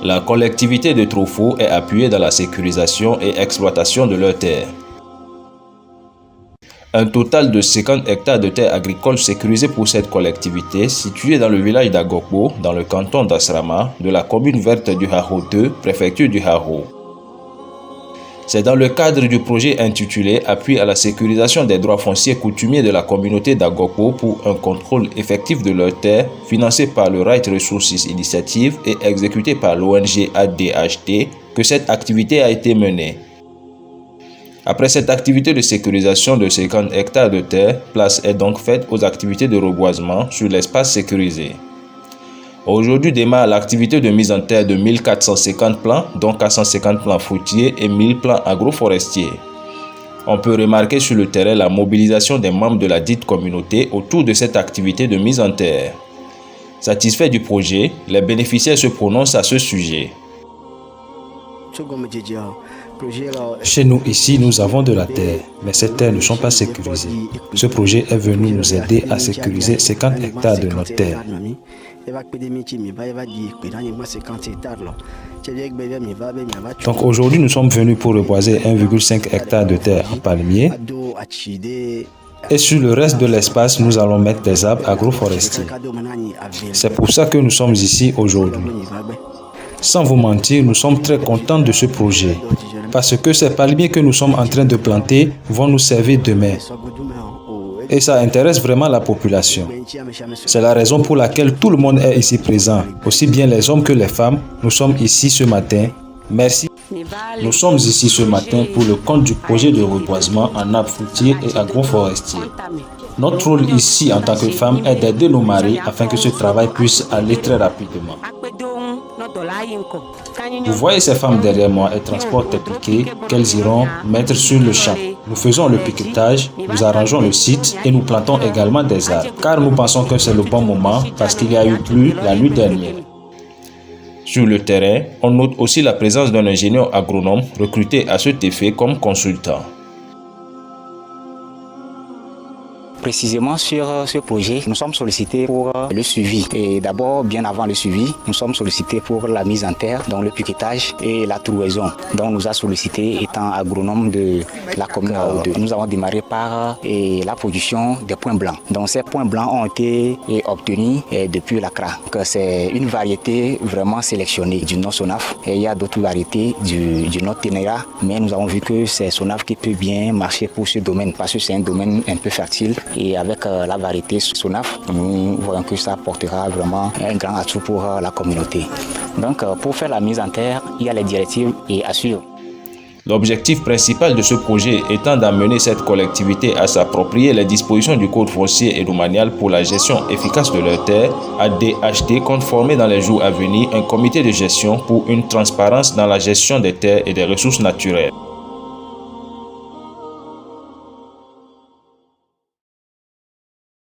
La collectivité de Trofo est appuyée dans la sécurisation et exploitation de leurs terres. Un total de 50 hectares de terres agricoles sécurisées pour cette collectivité, située dans le village d'Agokbo, dans le canton d'Asrama, de la commune verte du Haro 2, préfecture du Haro. C'est dans le cadre du projet intitulé « Appui à la sécurisation des droits fonciers coutumiers de la communauté d'Agokbo pour un contrôle effectif de leurs terres » financé par le Right Resources Initiative et exécuté par l'ONG ADHD que cette activité a été menée. Après cette activité de sécurisation de 50 hectares de terre, place est donc faite aux activités de reboisement sur l'espace sécurisé. Aujourd'hui démarre l'activité de mise en terre de 1450 plants, dont 450 plants fruitiers et 1000 plants agroforestiers. On peut remarquer sur le terrain la mobilisation des membres de la dite communauté autour de cette activité de mise en terre. Satisfaits du projet, les bénéficiaires se prononcent à ce sujet. Chez nous, ici, nous avons de la terre, mais ces terres ne sont pas sécurisées. Ce projet est venu nous aider à sécuriser 50 hectares de notre terre. Donc aujourd'hui, nous sommes venus pour reboiser 1,5 hectare de terre en palmier. Et sur le reste de l'espace, nous allons mettre des arbres agroforestiers. C'est pour ça que nous sommes ici aujourd'hui. Sans vous mentir, nous sommes très contents de ce projet, parce que ces palmiers que nous sommes en train de planter vont nous servir demain. Et ça intéresse vraiment la population. C'est la raison pour laquelle tout le monde est ici présent, aussi bien les hommes que les femmes. Nous sommes ici ce matin. Merci. Nous sommes ici ce matin pour le compte du projet de reboisement en arbres fruitiers et agroforestiers. Notre rôle ici en tant que femmes est d'aider nos maris afin que ce travail puisse aller très rapidement. Vous voyez ces femmes derrière moi, elles transportent des piquets qu'elles iront mettre sur le champ. Nous faisons le piquetage, nous arrangeons le site et nous plantons également des arbres. Car nous pensons que c'est le bon moment parce qu'il y a eu pluie la nuit dernière. Sur le terrain, on note aussi la présence d'un ingénieur agronome recruté à cet effet comme consultant. Précisément sur ce projet, nous sommes sollicités pour le suivi. Et d'abord, bien avant le suivi, nous sommes sollicités pour la mise en terre, donc le piquetage et la trouaison. Donc nous a sollicité étant agronome de la commune AO2. Nous avons démarré par la production des points blancs. Donc ces points blancs ont été obtenus depuis l'Accra. C'est une variété vraiment sélectionnée du Nord Sonaf. Et il y a d'autres variétés du Nord Ténéra, mais nous avons vu que c'est Sonaf qui peut bien marcher pour ce domaine parce que c'est un domaine un peu fertile. Et avec la variété Sonaf, nous voyons que ça apportera vraiment un grand atout pour la communauté. Donc pour faire la mise en terre, il y a les directives et assurer. L'objectif principal de ce projet étant d'amener cette collectivité à s'approprier les dispositions du Code foncier et domanial pour la gestion efficace de leurs terres, ADHD compte former dans les jours à venir un comité de gestion pour une transparence dans la gestion des terres et des ressources naturelles.